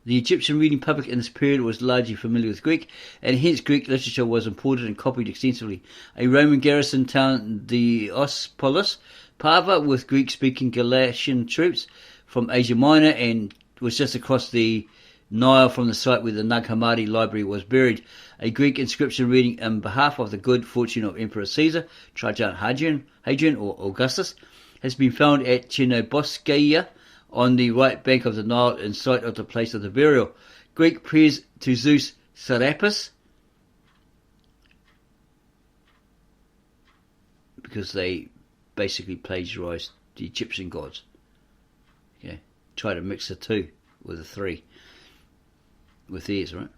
The Egyptian reading public in this period was largely familiar with Greek, and hence Greek literature was imported and copied extensively. A Roman garrison town, Diospolis, Parva, with Greek-speaking Galatian troops from Asia Minor, and was just across the Nile from the site where the Nag Hammadi Library was buried. A Greek inscription reading on behalf of the good fortune of Emperor Caesar, Trajan, Hadrian or Augustus, has been found at Chernoboskeia on the right bank of the Nile in sight of the place of the burial. Greek prayers to Zeus Serapis, because they basically plagiarized the Egyptian gods. Okay, try to mix the two with the three with theirs, right?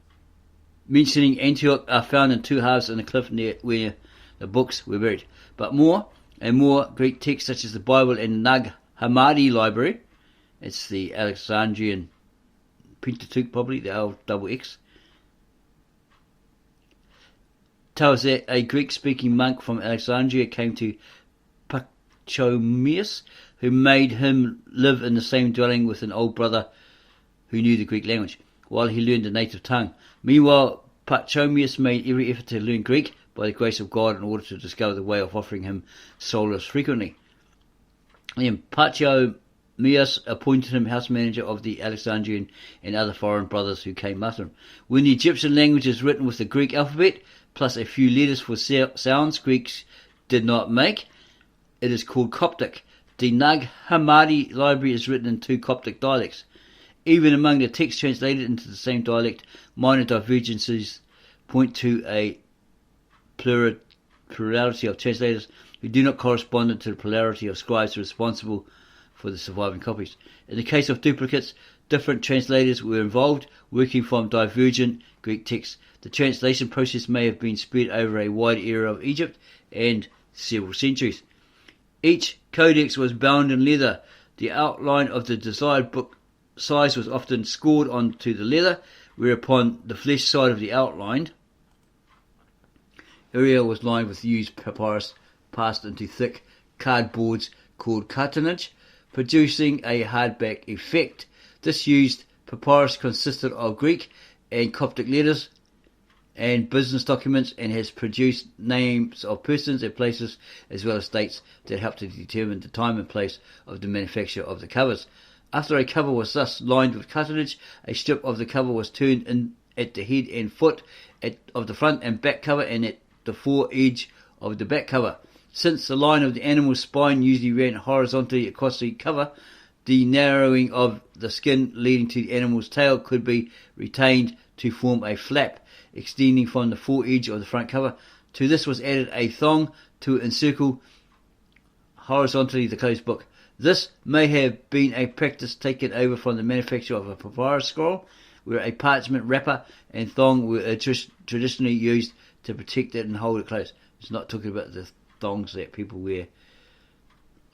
Mentioning Antioch are found in two halves in the cliff near where the books were buried. But more and more Greek texts such as the Bible and Nag Hammadi Library, it's the Alexandrian Pentateuch probably, the LXX, tells that a Greek-speaking monk from Alexandria came to Pachomius, who made him live in the same dwelling with an old brother who knew the Greek language, while he learned the native tongue. Meanwhile, Pachomius made every effort to learn Greek by the grace of God in order to discover the way of offering him solace frequently. Then Pachomius appointed him house manager of the Alexandrian and other foreign brothers who came after him. When the Egyptian language is written with the Greek alphabet, plus a few letters for sounds Greeks did not make, it is called Coptic. The Nag Hammadi Library is written in two Coptic dialects. Even among the texts translated into the same dialect, minor divergences point to a plurality of translators who do not correspond to the plurality of scribes responsible for the surviving copies. In the case of duplicates, different translators were involved, working from divergent Greek texts. The translation process may have been spread over a wide area of Egypt and several centuries. Each codex was bound in leather. The outline of the desired book size was often scored onto the leather, whereupon the flesh side of the outlined area was lined with used papyrus passed into thick cardboards called cartonnage, producing a hardback effect. This used papyrus consisted of Greek and Coptic letters and business documents, and has produced names of persons and places as well as dates that help to determine the time and place of the manufacture of the covers. After a cover was thus lined with cartonnage, a strip of the cover was turned in at the head and foot of the front and back cover and at the fore edge of the back cover. Since the line of the animal's spine usually ran horizontally across the cover, the narrowing of the skin leading to the animal's tail could be retained to form a flap extending from the fore edge of the front cover. To this was added a thong to encircle horizontally the closed book. This may have been a practice taken over from the manufacture of a papyrus scroll, where a parchment wrapper and thong were traditionally used to protect it and hold it close. It's not talking about the thongs that people wear,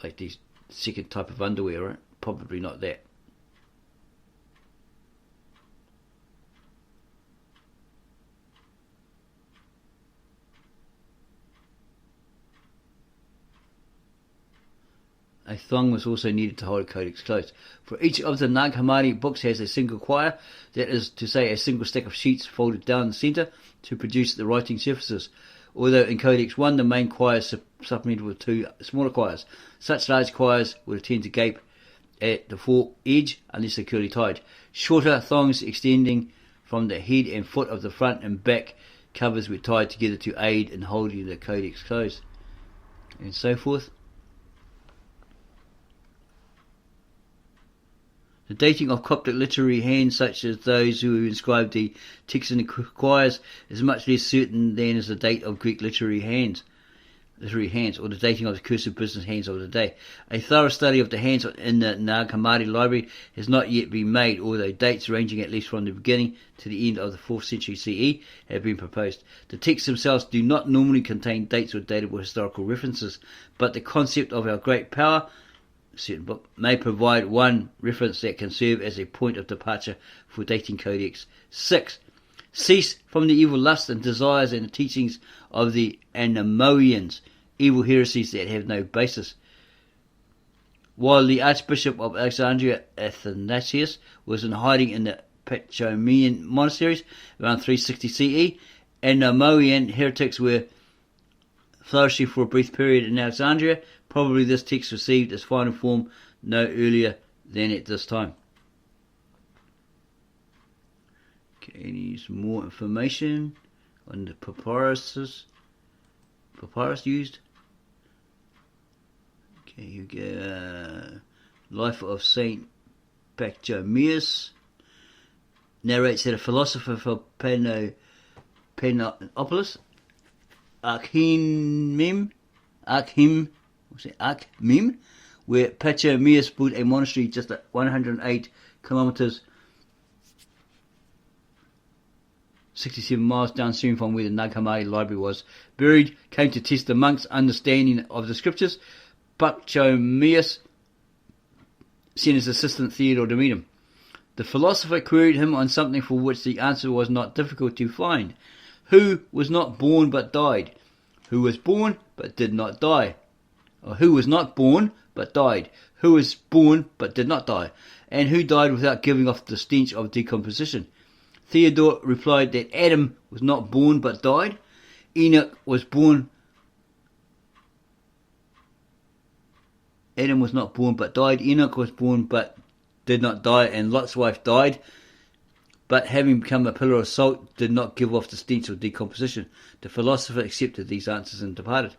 like these second type of underwear, right? Probably not that. A thong was also needed to hold a codex closed. For each of the Nag Hammadi books has a single quire, that is to say a single stack of sheets folded down the centre to produce the writing surfaces, although in Codex 1 the main quire is supplemented with two smaller quires. Such large quires would tend to gape at the fore edge unless securely tied. Shorter thongs extending from the head and foot of the front and back covers were tied together to aid in holding the codex closed, and so forth. The dating of Coptic literary hands, such as those who inscribed the texts in the quires, is much less certain than is the date of Greek literary hands, or the dating of the cursive business hands of the day. A thorough study of the hands in the Nag Hammadi Library has not yet been made, although dates ranging at least from the beginning to the end of the 4th century CE have been proposed. The texts themselves do not normally contain dates or datable historical references, but the concept of our great power, a certain book, may provide one reference that can serve as a point of departure for dating Codex 6. Cease from the evil lusts and desires and the teachings of the Anomoeans, evil heresies that have no basis. While the Archbishop of Alexandria, Athanasius, was in hiding in the Pachomian monasteries around 360 CE, and the Moavian heretics were flourishing for a brief period in Alexandria. Probably this text received its final form no earlier than at this time. Okay, need some more information on the papyrus used. Okay, you get Life of Saint Pachomius. Narrates that a philosopher from Panopolis, Akhmim, where Pachomius built a monastery just at 108 kilometers, 67 miles downstream from where the Nag Hammadi Library was buried, came to test the monks' understanding of the scriptures. Pachomius sent his assistant Theodore to meet him. The philosopher queried him on something for which the answer was not difficult to find. Who was not born but died? Who was born but did not die? Or who was not born but died? Who was born but did not die? And who died without giving off the stench of decomposition? Theodore replied that Adam was not born but died. Enoch was born. Adam was not born but died. Enoch was born but did not die, and Lot's wife died, but having become a pillar of salt, did not give off the stench of decomposition. The philosopher accepted these answers and departed.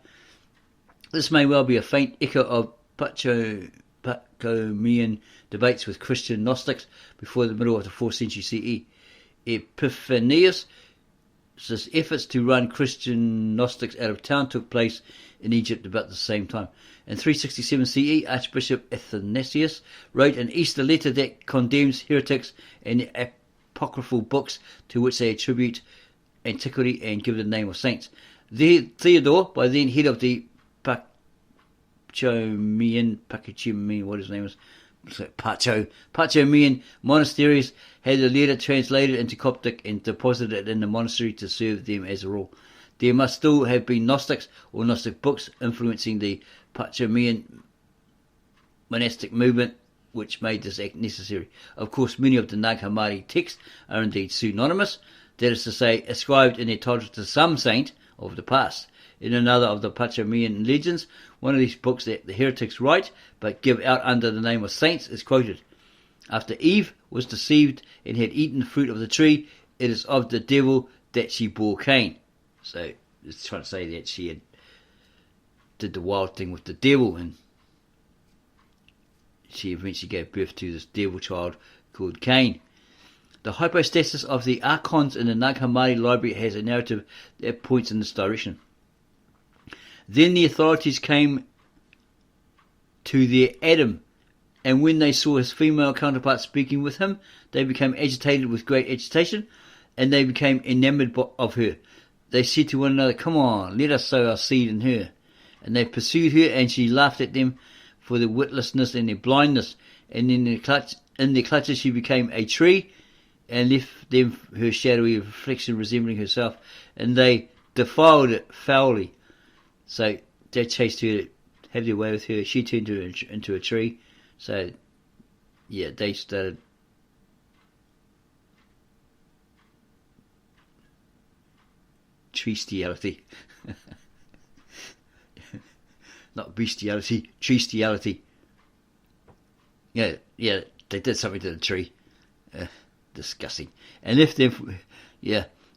This may well be a faint echo of Pachomian debates with Christian Gnostics before the middle of the 4th century CE. Epiphanius' efforts to run Christian Gnostics out of town took place in Egypt about the same time. In 367 CE, Archbishop Athanasius wrote an Easter letter that condemns heretics and the apocryphal books to which they attribute antiquity and give the name of saints. Theodore, by then head of the Pachomian monasteries, had the letter translated into Coptic and deposited it in the monastery to serve them as a rule. There must still have been Gnostics or Gnostic books influencing the Pachomian monastic movement, which made this act necessary. Of course, many of the Nag Hammadi texts are indeed pseudonymous, that is to say, ascribed in their title to some saint of the past. In another of the Pachomian legends, one of these books that the heretics write but give out under the name of saints is quoted. After Eve was deceived and had eaten the fruit of the tree, it is of the devil that she bore Cain. So it's trying to say that she did the wild thing with the devil, and she eventually gave birth to this devil child called Cain. The hypostasis of the archons in the Nag Hammadi Library has a narrative that points in this direction. Then the authorities came to their Adam, and when they saw his female counterpart speaking with him, they became agitated with great agitation, and they became enamored of her. They said to one another, "Come on, let us sow our seed in her." And they pursued her, and she laughed at them for their witlessness and their blindness. And in their clutches she became a tree, and left them her shadowy reflection resembling herself, and they defiled it foully. So they chased her to have their way with her. She turned her into a tree. So, yeah, they started treestiality. Not bestiality, treestiality. Yeah, they did something to the tree. Disgusting. And if they,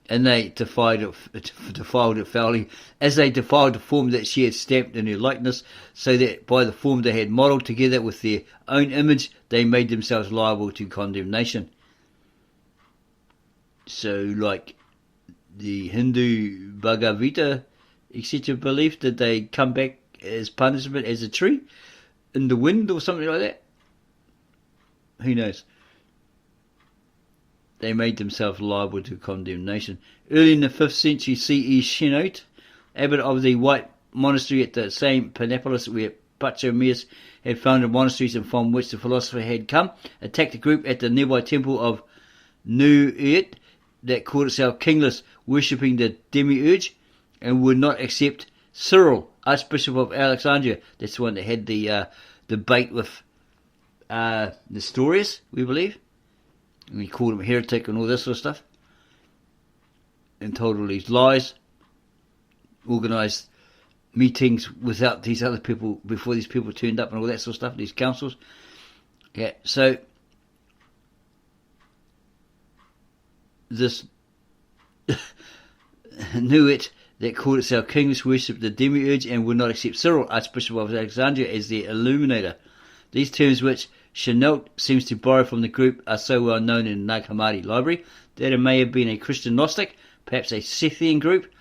and they defiled it foully, as they defiled the form that she had stamped in her likeness, so that by the form they had modelled together with their own image, they made themselves liable to condemnation. So, like the Hindu Bhagavad Gita, etc. belief, did they come back as punishment as a tree in the wind or something like that? Who knows? They made themselves liable to condemnation. Early in the 5th century CE, Shenote, abbot of the White Monastery at the same Panopolis where Pachomius had founded monasteries and from which the philosopher had come, attacked a group at the nearby temple of Nuit that called itself kingless, worshipping the demiurge, and would not accept Cyril, Archbishop of Alexandria. That's the one that had the debate with Nestorius, we believe. And he called him a heretic and all this sort of stuff. And told all these lies. Organised meetings without these other people, before these people turned up and all that sort of stuff, these councils. Yeah, so this knew it that called itself kings worshipped the demiurge and would not accept Cyril, Archbishop of Alexandria, as their illuminator. These terms, which Chenault seems to borrow from the group, are so well known in the Nag Hammadi Library that it may have been a Christian Gnostic, perhaps a Sethian group,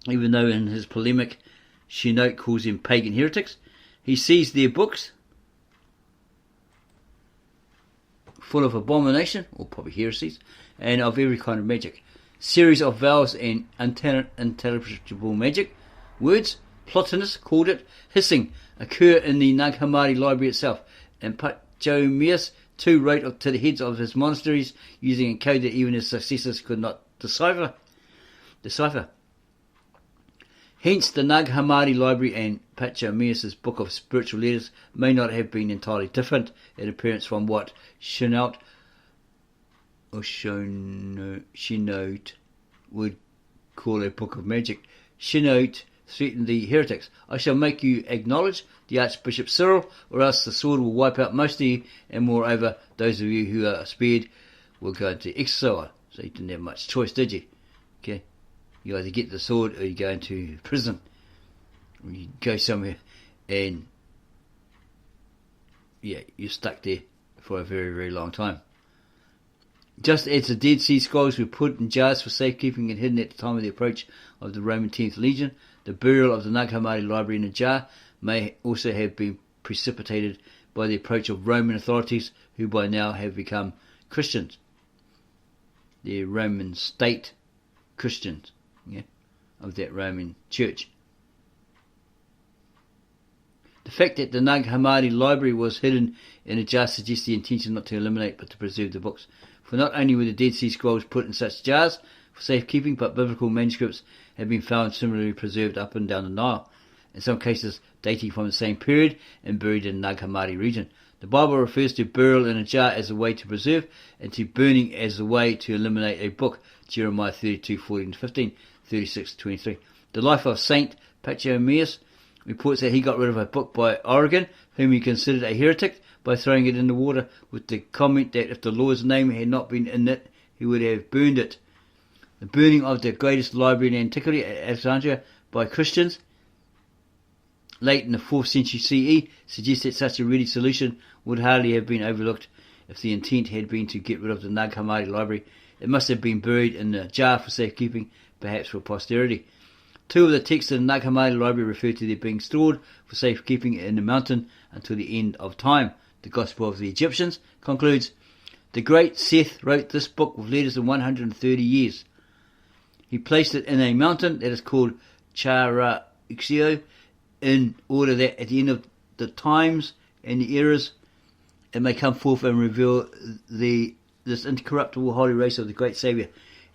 even though in his polemic Chenault calls them pagan heretics. He sees their books full of abomination, or probably heresies, and of every kind of magic. Series of vowels and unintelligible magic words, Plotinus called it hissing, occur in the Nag Hammadi Library itself, and Pachomius too wrote to the heads of his monasteries using a code that even his successors could not decipher. Hence, the Nag Hammadi Library and Pachomius' Book of Spiritual Letters may not have been entirely different in appearance from what Chenault would call a book of magic. Chenault threatened the heretics. I shall make you acknowledge the Archbishop Cyril, or else the sword will wipe out most of you, and moreover, those of you who are spared will go into exile. So you didn't have much choice, did you? Okay. You either get the sword or you go into prison. Or you go somewhere and you're stuck there for a very, very long time. Just as the Dead Sea Scrolls were put in jars for safekeeping and hidden at the time of the approach of the Roman 10th Legion, the burial of the Nag Hammadi Library in a jar may also have been precipitated by the approach of Roman authorities, who by now have become Christians. The Roman state Christians, of that Roman church. The fact that the Nag Hammadi Library was hidden in a jar suggests the intention not to eliminate but to preserve the books. For not only were the Dead Sea Scrolls put in such jars for safekeeping, but biblical manuscripts have been found similarly preserved up and down the Nile, in some cases dating from the same period and buried in the Nag Hammadi region. The Bible refers to burial in a jar as a way to preserve, and to burning as a way to eliminate a book. Jeremiah 32:14-15, 36-23. The life of Saint Pachomius reports that he got rid of a book by Origen, whom he considered a heretic, by throwing it in the water, with the comment that if the Lord's name had not been in it, he would have burned it. The burning of the greatest library in antiquity at Alexandria by Christians late in the 4th century CE suggests that such a ready solution would hardly have been overlooked. If the intent had been to get rid of the Nag Hammadi Library, it must have been buried in a jar for safekeeping, perhaps for posterity. Two of the texts in the Nag Hammadi Library refer to their being stored for safekeeping in the mountain until the end of time. The Gospel of the Egyptians concludes, the great Seth wrote this book with letters in 130 years. He placed it in a mountain that is called Charaxio, in order that at the end of the times and the eras it may come forth and reveal this incorruptible holy race of the great Saviour,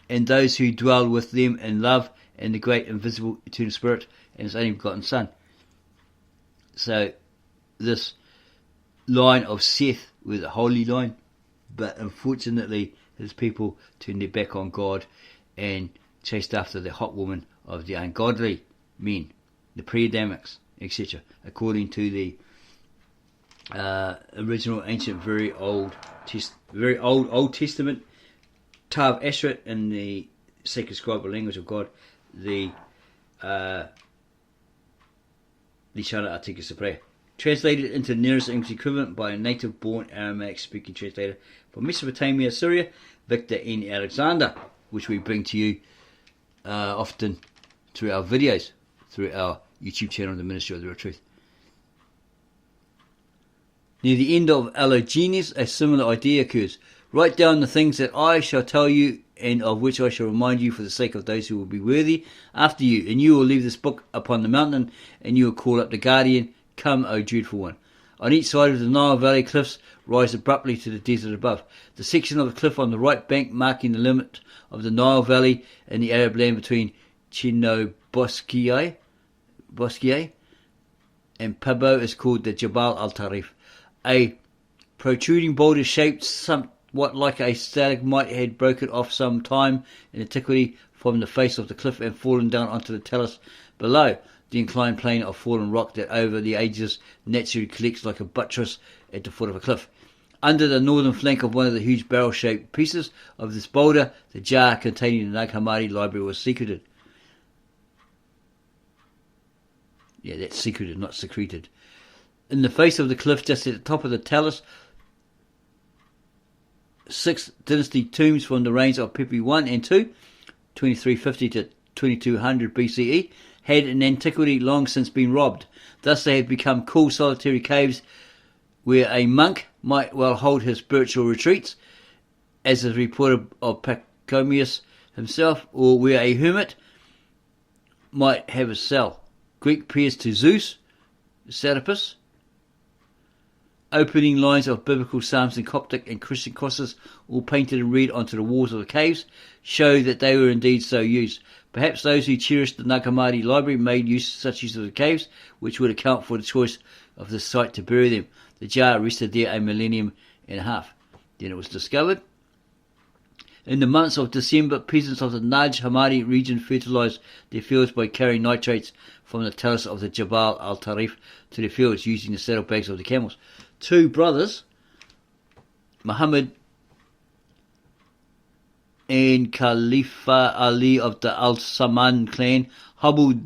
and those who dwell with them in love, and the great invisible eternal Spirit and His only begotten Son. So this line of Seth was a holy line, but unfortunately his people turned their back on God and chased after the hot woman of the ungodly men, the pre-Adamics, etc., according to the original ancient, very old Testament Tav Ashret in the sacred scribal language of God, the Lishana Artica Saprea, translated into the nearest English equivalent by a native-born Aramaic-speaking translator from Mesopotamia, Syria, Victor N. Alexander, which we bring to you often through our videos, through our YouTube channel, The Ministry of the Real Truth. Near the end of Allogenes, a similar idea occurs. Write down the things that I shall tell you, and of which I shall remind you for the sake of those who will be worthy after you. And you will leave this book upon the mountain, and you will call up the guardian, come, O dreadful one. On each side of the Nile Valley cliffs rise abruptly to the desert above. The section of the cliff on the right bank marking the limit of the Nile Valley in the Arab land between Chino-Bosquier and Pabo is called the Jabal al-Tarif, a protruding boulder shaped what like a stalagmite had broken off some time in antiquity from the face of the cliff and fallen down onto the talus below. The inclined plane of fallen rock that over the ages naturally collects like a buttress at the foot of a cliff. Under the northern flank of one of the huge barrel-shaped pieces of this boulder, the jar containing the Nag Hammadi Library was secreted. Yeah, that's secreted, not secreted. In the face of the cliff, just at the top of the talus, 6 dynasty tombs from the reigns of Pepi I and II, 2350 to 2200 BCE, had in antiquity long since been robbed. Thus they had become cool solitary caves where a monk might well hold his spiritual retreats, as is reported of Pachomius himself, or where a hermit might have a cell. Greek prayers to Zeus, Serapis, opening lines of biblical psalms in Coptic and Christian crosses, all painted in red onto the walls of the caves, show that they were indeed so used. Perhaps those who cherished the Nag Hammadi Library made such use of the caves, which would account for the choice of the site to bury them. The jar rested there a millennium and a half. Then it was discovered. In the months of December, peasants of the Nag Hammadi region fertilized their fields by carrying nitrates from the talus of the Jabal al-Tarif to their fields using the saddlebags of the camels. 2 brothers, Muhammad and Khalifa Ali of the Al-Saman clan, hobbled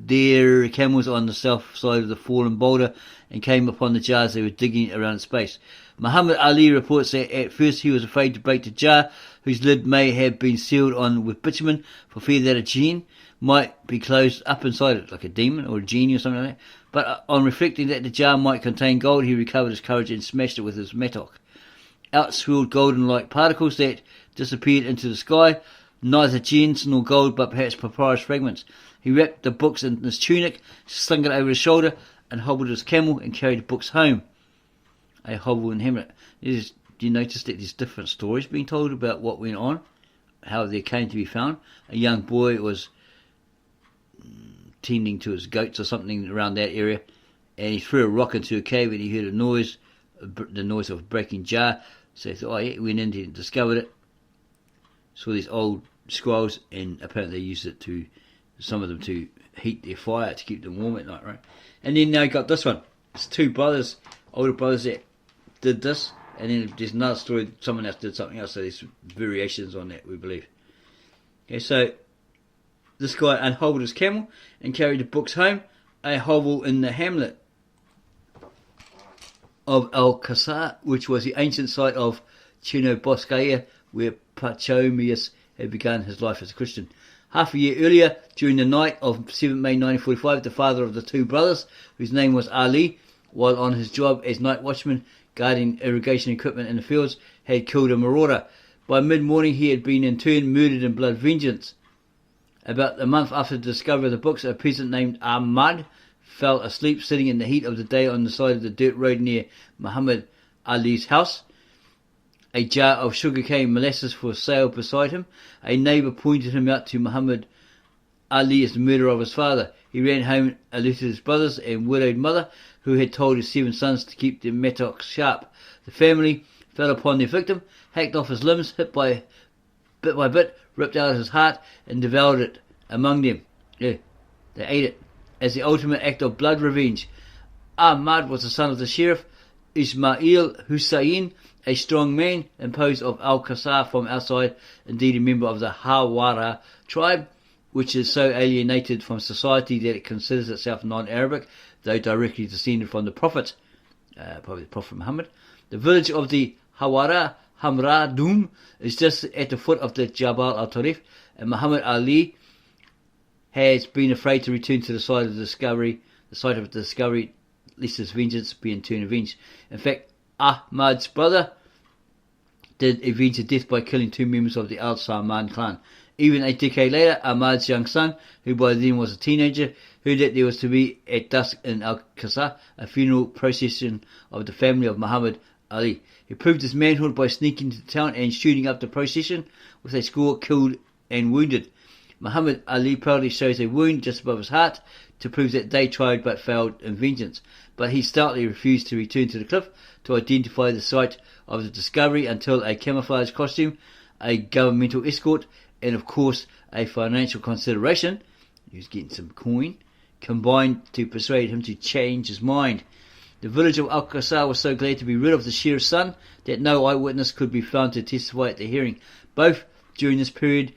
their camels on the south side of the fallen boulder and came upon the jars they were digging around its base. Muhammad Ali reports that at first he was afraid to break the jar, whose lid may have been sealed on with bitumen, for fear that a jinn might be closed up inside it, like a demon or a genie or something like that. But on reflecting that the jar might contain gold, he recovered his courage and smashed it with his mattock. Out swirled golden-like particles that disappeared into the sky, neither gems nor gold, but perhaps papyrus fragments. He wrapped the books in his tunic, slung it over his shoulder, and hobbled his camel and carried the books home. A hobble in Hamlet. Do you notice that there's different stories being told about what went on, how they came to be found? A young boy was tending to his goats or something around that area, and he threw a rock into a cave and he heard a noise, the noise of a breaking jar. So he thought, oh yeah, he went in and discovered it. Saw these old scrolls, and apparently they used it to, some of them, to heat their fire to keep them warm at night, right? And then now you got this one. It's 2 brothers, older brothers, that did this, and then there's another story, someone else did something else, so there's variations on that, we believe. Okay, so this guy unhobbled his camel and carried the books home. A hovel in the hamlet of Al-Qasar, which was the ancient site of Chernobogskaya, where Pachomius had begun his life as a Christian. Half a year earlier, during the night of 7th May 1945, the father of the 2 brothers, whose name was Ali, while on his job as night watchman guarding irrigation equipment in the fields, had killed a marauder. By mid-morning he had been in turn murdered in blood vengeance. About a month after the discovery of the books, a peasant named Ahmad fell asleep sitting in the heat of the day on the side of the dirt road near Muhammad Ali's house. A jar of sugarcane molasses for sale beside him. A neighbour pointed him out to Muhammad Ali as the murderer of his father. He ran home, alerted his brothers and widowed mother, who had told his 7 sons to keep their mattocks sharp. The family fell upon their victim, hacked off his limbs, bit by bit, ripped out his heart, and devoured it among them. Yeah, they ate it as the ultimate act of blood revenge. Ahmad was the son of the sheriff Ismail Hussein, a strong man, imposed of Al-Qasar from outside, indeed a member of the Hawara tribe, which is so alienated from society that it considers itself non-Arabic, though directly descended from the Prophet, probably the Prophet Muhammad. The village of the Hawara Hamradum is just at the foot of the Jabal al-Tarif, and Muhammad Ali has been afraid to return to the site of the discovery, lest his vengeance be in turn avenged. In fact, Ahmad's brother did avenge his death by killing 2 members of the Al-Saman clan. Even a decade later, Ahmad's young son, who by then was a teenager, heard that there was to be at dusk in Al-Qasar a funeral procession of the family of Muhammad Ali. He proved his manhood by sneaking into the town and shooting up the procession, with a score killed and wounded. Muhammad Ali proudly shows a wound just above his heart to prove that they tried but failed in vengeance. But he stoutly refused to return to the cliff to identify the site of the discovery until a camouflage costume, a governmental escort, and of course a financial consideration, he was getting some coin, combined to persuade him to change his mind. The village of Al-Qasar was so glad to be rid of the sheriff's son that no eyewitness could be found to testify at the hearing. Both during this period,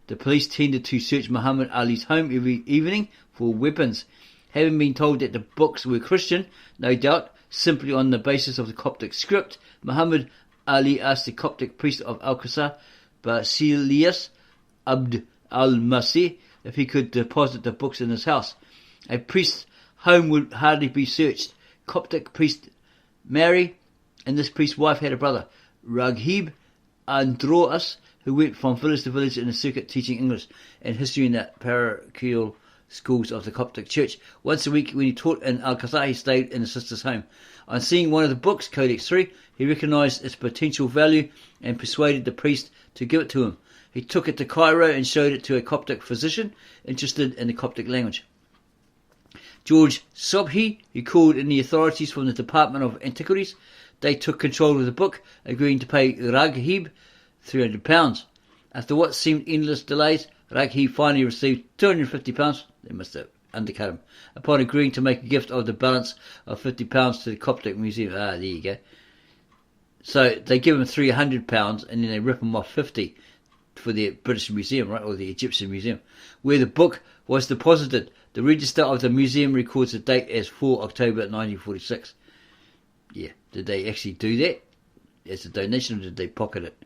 the police tended to search Muhammad Ali's home every evening for weapons. Having been told that the books were Christian, no doubt, simply on the basis of the Coptic script, Muhammad Ali asked the Coptic priest of Al-Qasar, Basilius Abd al-Masih, if he could deposit the books in his house. A priest's home would hardly be searched. Coptic priest Mary and this priest's wife had a brother, Raghib Androas, who went from village to village in the circuit teaching English and history in the parochial schools of the Coptic Church. Once a week when he taught in Al-Qasar, he stayed in his sister's home. On seeing one of the books, Codex 3, he recognized its potential value and persuaded the priest to give it to him. He took it to Cairo and showed it to a Coptic physician interested in the Coptic language. George Sobhi, who called in the authorities from the Department of Antiquities. They took control of the book, agreeing to pay Raghib £300. After what seemed endless delays, Raghib finally received £250. They must have undercut him, upon agreeing to make a gift of the balance of £50 to the Coptic Museum. There you go. So they give him £300 and then they rip him off 50 for the British Museum, right, or the Egyptian Museum, where the book was deposited. The register of the museum records the date as 4 October 1946. Yeah, did they actually do that as a donation or did they pocket it?